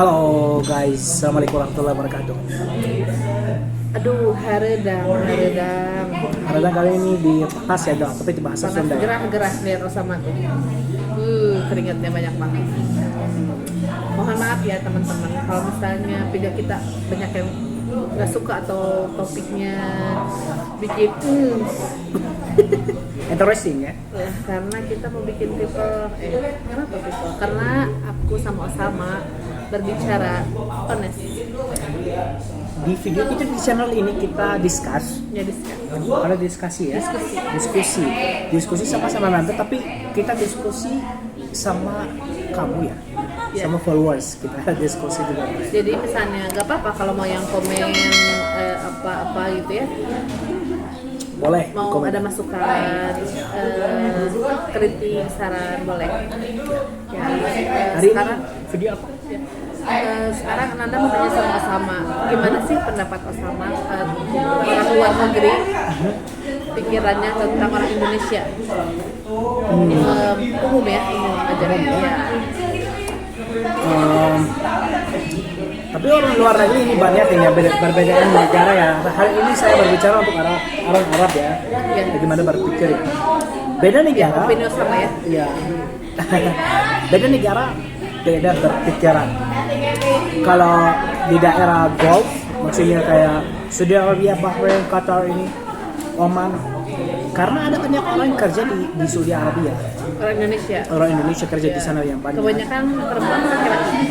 Halo guys, assalamualaikum warahmatullahi wabarakatuh. Aduh, haredang. Haredang kali ini di Panas ya dong, tapi di bahasa Panas Sunda. gerah-gerah lihat sama tuh. Keringatnya banyak banget. Mohon maaf ya teman-teman, kalau misalnya video kita banyak yang nggak suka atau topiknya bikin Interesting ya. karena kita mau bikin kenapa people? Karena aku sama Osama berbicara honest. Di video kita di channel ini kita discuss. Ya discuss. Kalau diskusi ya. Diskusi sama-sama nanti, tapi kita diskusi sama kamu ya. Ya. Sama followers kita diskusi juga. Jadi misalnya nggak apa-apa kalau mau yang komen apa-apa gitu ya. Boleh. Mau komen. ada masukan, kritik, saran boleh. Ya, Hari sekarang ini video apa? sekarang Ananda mau tanya sama Osama, gimana sih pendapat Osama orang luar negeri pikirannya tentang orang Indonesia? Umum ya, umum aja ya. Tapi orang luar negeri ini banyak yang berbeda negara ya. Hari ini saya berbicara untuk orang Arab ya. Bagaimana berpikir ya. Beda negara. Opini sama ya. Iya. Beda negara, beda berpikiran. Kalau di daerah Gulf, maksudnya kayak Saudi Arabia, Bahrain, Qatar ini, Oman, karena ada banyak orang yang kerja di Saudi Arabia. Orang Indonesia kerja di sana yang banyak. Kebanyakan perempuan laki-laki.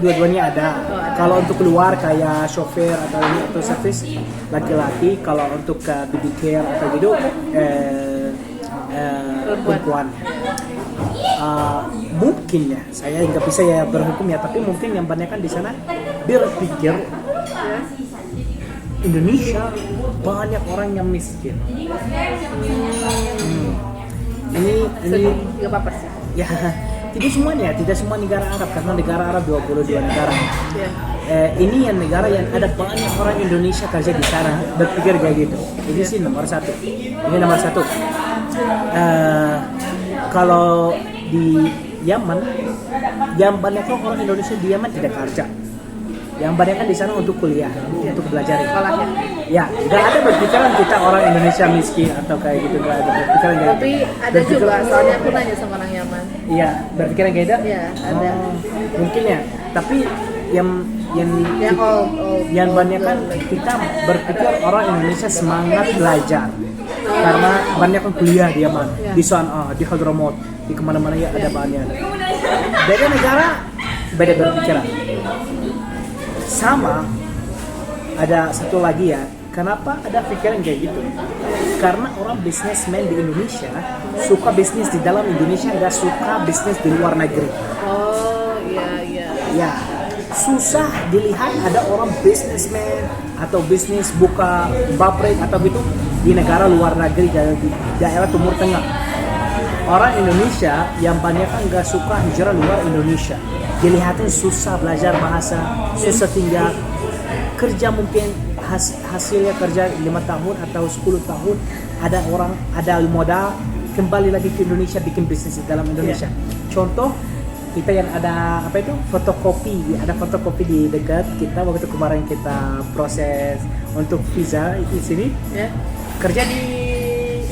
Dua-duanya ada. Kalau untuk keluar kayak chauffeur atau ini atau servis laki-laki. Kalau untuk baby care atau gitu perempuan. Mungkin ya, saya nggak bisa ya berhukum ya, tapi mungkin yang banyak kan di sana berpikir Indonesia banyak orang yang miskin. Ini nggak apa-apa sih. ya tidak semuanya, tidak semua negara Arab, karena negara Arab 22 negara. Ya. Ini yang negara yang ada banyak orang Indonesia kerja di sana berpikir kayak gitu. Ini sih nomor satu. Ini nomor satu. Kalau di Yaman, yang banyak orang Indonesia di Yaman tidak kerja. Yang banyak kan di sana untuk kuliah, untuk belajar Sekolahnya. Ya, nggak ada berpikiran kita orang Indonesia miskin atau kayak gitu, nggak ada berpikiran kayak Tapi gitu. ada juga, soalnya aku nanya sama orang Yaman. Iya, berpikiran kayak gitu? Iya, ada. Mungkin ya, tapi yang banyak kan kita berpikir orang Indonesia semangat belajar karena banyak kan kuliah di Yaman, di sana, di Hadramaut, di kemana-mana ya ada banyak. Beda negara, beda berpikiran. Sama ada satu lagi ya, kenapa ada pikiran kayak gitu? Karena orang bisnismen di Indonesia suka bisnis di dalam Indonesia, nggak suka bisnis di luar negeri. Oh iya. Ya, susah dilihat ada orang bisnismen atau bisnis buka pabrik atau gitu di negara luar negeri, di daerah Timur Tengah. Orang Indonesia yang banyak kan nggak suka hijrah luar Indonesia. Dilihatin susah belajar bahasa, susah tinggal, kerja mungkin hasilnya kerja 5 tahun atau 10 tahun, ada modal kembali lagi ke Indonesia bikin bisnis di dalam Indonesia. Contoh kita yang ada fotokopi di dekat kita waktu kemarin kita proses untuk visa di sini, kerja di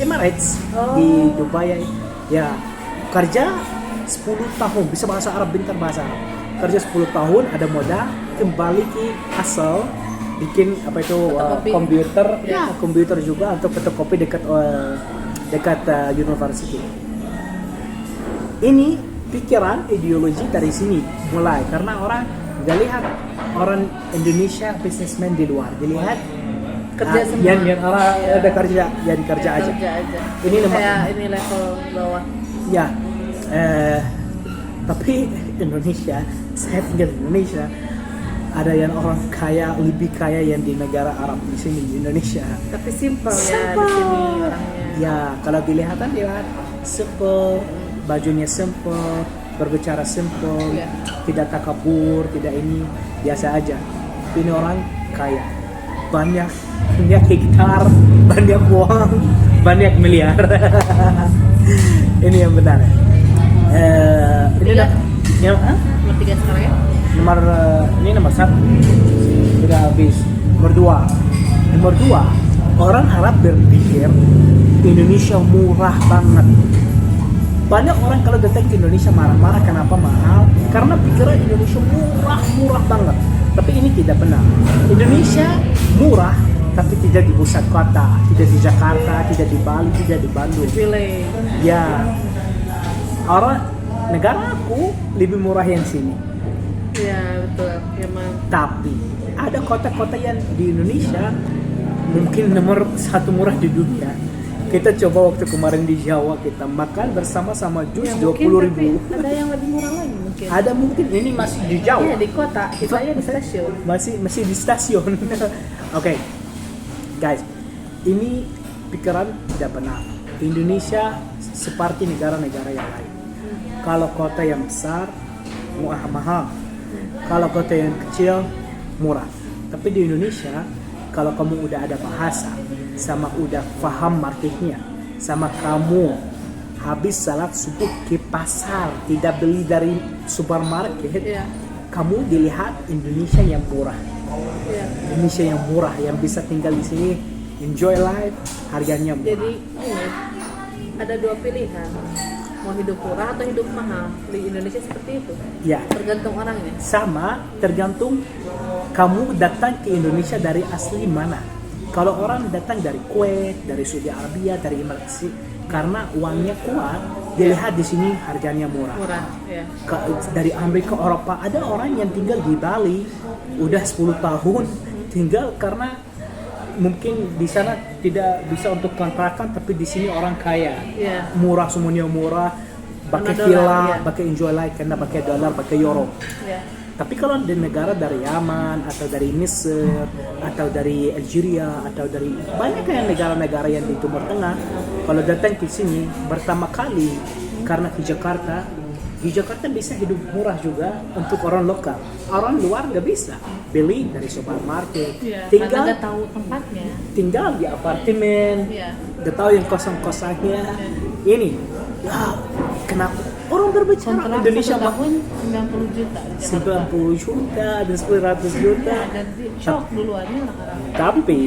Emirates di Dubai ya, kerja 10 tahun bisa bahasa Arab, bentar bahasa Arab, kerja 10 tahun ada modal kembali ke asal bikin komputer komputer juga untuk fotokopi dekat university. Ini pikiran ideologi dari sini mulai, karena orang nggak lihat orang Indonesia businessman di luar, dilihat kerja semua. yang orang ada kerja jadi kerja aja. Ini level bawah. Ya, tapi Indonesia, saya tinggal di Indonesia, ada yang orang kaya, lebih kaya yang di negara Arab di sini di Indonesia. Tapi simple ya di sini orangnya. Ya, kalau dilihat simple, bajunya simple, berbicara simple, tidak takabur, tidak ini, biasa aja. Ini orang kaya, banyak hektar, banyak uang, banyak miliar. Ini yang benar. Ini Tiga. yang Nomor 3 sekarang ya? Ini nomor 1 sudah habis. Nomor dua, orang harap berpikir Indonesia murah banget. Banyak orang kalau datang ke Indonesia marah-marah kenapa mahal, karena pikiran Indonesia murah banget. Tapi ini tidak benar. Indonesia murah, tapi tidak di pusat kota, tidak di Jakarta, tidak di Bali, tidak di Bandung. Pilih. Ya, negara aku lebih murah yang sini. Ya betul, emang. Tapi ada kota-kota yang di Indonesia mungkin nomor 1 murah di dunia. Kita coba waktu kemarin di Jawa, kita makan bersama-sama jus Ya, 20.000. ada yang lebih murah lagi mungkin. Ada mungkin, ini masih di Jawa. Iya di kota, kita ya di stasiun. Masih di stasiun. Oke. Guys, ini pikiran tidak benar. Indonesia seperti negara-negara yang lain. Kalau kota yang besar mahal. Kalau kota yang kecil murah. Tapi di Indonesia kalau kamu udah ada bahasa, sama udah paham marketnya, sama kamu habis salat subuh ke pasar, tidak beli dari supermarket, Iya. kamu dilihat Indonesia yang murah. Iya. Indonesia yang murah, yang bisa tinggal di sini, enjoy life, harganya murah. Jadi ini ada 2 pilihan, mau hidup murah atau hidup mahal. Di Indonesia seperti itu, Ya, tergantung orangnya. sama tergantung kamu datang ke Indonesia dari asli mana. Kalau orang datang dari Kuwait, dari Saudi Arabia, dari Emirat, karena uangnya kuat, dilihat di sini harganya murah. Murah, ya. Dari Amerika, Eropa, ada orang yang tinggal di Bali udah 10 tahun tinggal karena mungkin di sana tidak bisa untuk kontrakan, tapi di sini orang kaya. Iya. Murah, semuanya murah, pakai Karena dolar, villa, iya. pakai enjoy life karena pakai dolar, pakai euro. Ya. Tapi kalau di negara dari Yaman atau dari Mesir atau dari Algeria atau dari banyak yang negara-negara yang di Timur Tengah, kalau datang ke sini pertama kali karena di Jakarta bisa hidup murah juga untuk orang lokal. Orang luar nggak bisa beli dari supermarket. Ya, tinggal karena nggak tahu tempatnya. tinggal di apartemen, Iya. nggak tahu yang kosong-kosongnya. Ini, ya, kenapa orang berbicara Kontrak Indonesia 1 mah tahun 90 juta di Jakarta. 90 juta dan 100 juta. Ya, dan di shock duluannya orang-orang. Tapi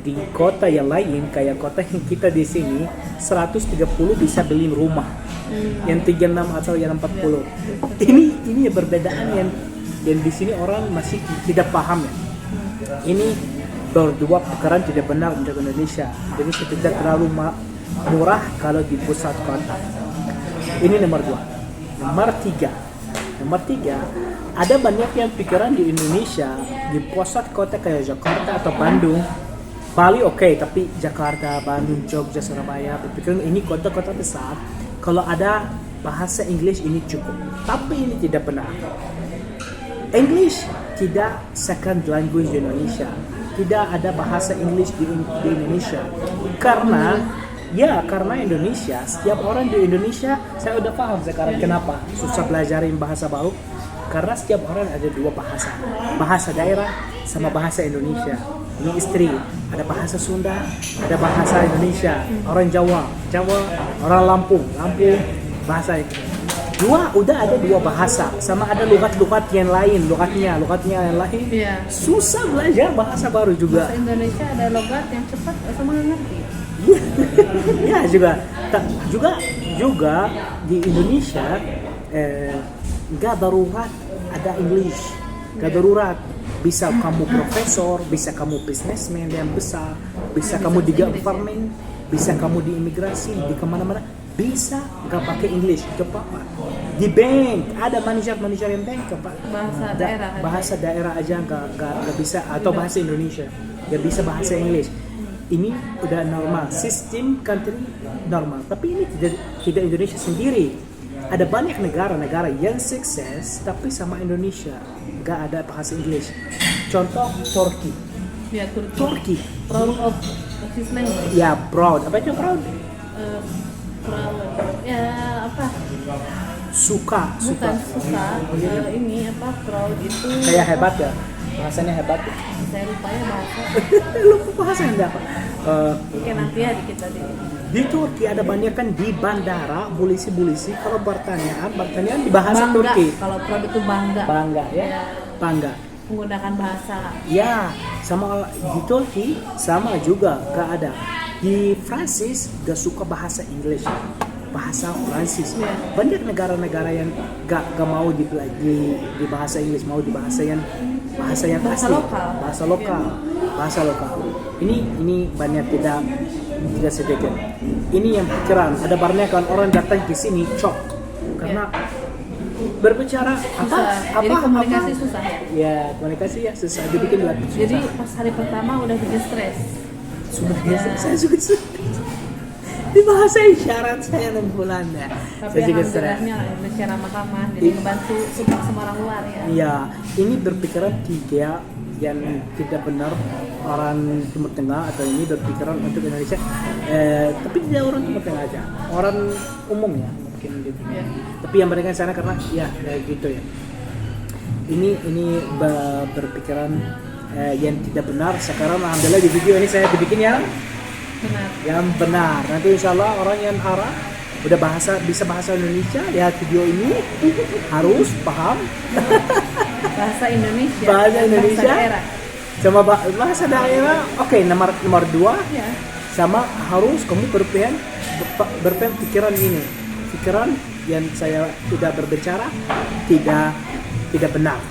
di kota yang lain kayak kota yang kita di sini 130 bisa beli rumah. Yang 36 atau yang 40. Ini perbedaan yang di sini orang masih tidak paham ya. Ini berdua pekerjaan tidak benar untuk Indonesia. Indonesia tidak terlalu murah kalau di pusat kota. Ini nomor 2. Nomor 3, ada banyak yang pikiran di Indonesia di pusat kota kayak Jakarta atau Bandung. Bali oke, tapi Jakarta, Bandung, Jogja, Surabaya, berpikiran ini kota-kota besar. Kalau ada bahasa Inggris ini cukup. Tapi ini tidak benar. English tidak second language di Indonesia. Tidak ada bahasa Inggris di Indonesia. Karena Indonesia, setiap orang di Indonesia, saya udah paham sekarang kenapa susah belajarin bahasa baru. Karena setiap orang ada 2 bahasa. Bahasa daerah sama bahasa Indonesia. Ini istri, ada bahasa Sunda, ada bahasa Indonesia. Orang Jawa, orang Lampung, bahasa itu. Udah ada 2 bahasa, sama ada lugat-lugat yang lain, lugatnya yang lain. Iya. Susah belajar bahasa baru juga. Bahasa Indonesia ada logat yang cepat sama nggak ngerti. Ya juga di Indonesia nggak darurat ada English, nggak darurat. Bisa kamu profesor, bisa kamu businessman yang besar, bisa kamu di government, bisa kamu di imigrasi, di kemana-mana, bisa nggak pakai English, coba Pak. Di bank ada manajer yang bank, Pak. Bahasa daerah aja nggak bisa, atau bahasa Indonesia nggak bisa bahasa English. Ini udah normal, sistem country normal. Tapi ini tidak Indonesia sendiri. Ada banyak negara yang sukses tapi sama Indonesia nggak ada bahasa Inggris. Contoh Turki. Ya, Turki. Proud of his language. Ya proud. Apa itu proud? Proud. Ya apa? Suka. Bukan suka. Ini apa? Proud itu. Kayak hebat ya. Bahasanya hebat. Saya lupa ya bahasa. Lupa bahasanya enggak apa. Oke, nanti ya kita di Di Turki ada banyak kan di bandara bulisi-bulisi kalau pertanyaan di bahasa bangga. Turki. Kalau produk itu bangga. Bangga ya. Ya, Bangga. menggunakan bahasa. Ya, sama di Turki sama juga gak ada. Di Prancis gak suka bahasa Inggris, bahasa Prancis. Ya. Banyak negara-negara yang gak mau di bahasa Inggris, mau di bahasa yang Bahasa asli, lokal. bahasa lokal, bahasa lokal. Ini banyak tidak sedikit. Ini yang pikiran. Ada banyak kan orang datang ke sini shock karena berbicara Jadi komunikasi susah ya. Ya, komunikasi ya susah dibikin lagi. Jadi pas hari pertama udah bikin stres. Sudah Ya. saya juga di bahasa isyarat saya 6 bulan ya. Tapi Saya juga stres. alhamdulillahnya Indonesia ramah-ramah, jadi ngebantu support sama orang luar ya. Iya, ini berpikiran tiga yang tidak benar orang Timur Tengah atau ini berpikiran untuk Indonesia. Tapi tidak orang Timur Tengah aja, orang umum ya mungkin gitu. Ya. Tapi yang mereka sana karena ya kayak gitu ya. Ini berpikiran yang tidak benar. Sekarang alhamdulillah di video ini saya dibikin Benar. yang benar. Nanti insya Allah orang yang Arab udah bisa bahasa Indonesia lihat video ini harus paham Bahasa Indonesia. bahasa dan Indonesia Bahasa daerah. sama bahasa daerah. Oke, nomor 2 Ya. sama harus kamu berpen pikiran ini, pikiran yang saya tidak berbicara tidak benar.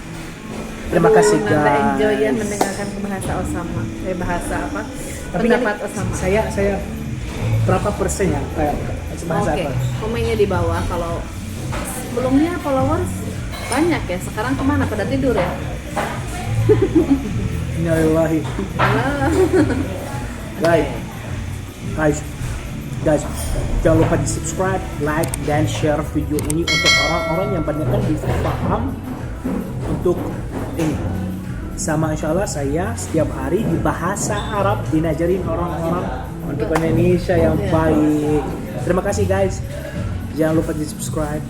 Terima kasih Nanda guys. enjoy ya mendengarkan bahasa Osama. Bahasa apa? Tapi Pendapat ini Osama. saya berapa persen ya kayak bahasa Oke, apa? komennya di bawah. Kalau sebelumnya followers banyak ya, sekarang kemana? Pada tidur ya? Innalillahi. Halo. Guys, jangan lupa di subscribe, like, dan share video ini untuk orang-orang yang banyak kan bisa paham untuk ini. Sama insya Allah saya setiap hari di bahasa Arab dinajarin orang-orang untuk Indonesia yang baik. Terima kasih guys. Jangan lupa di subscribe.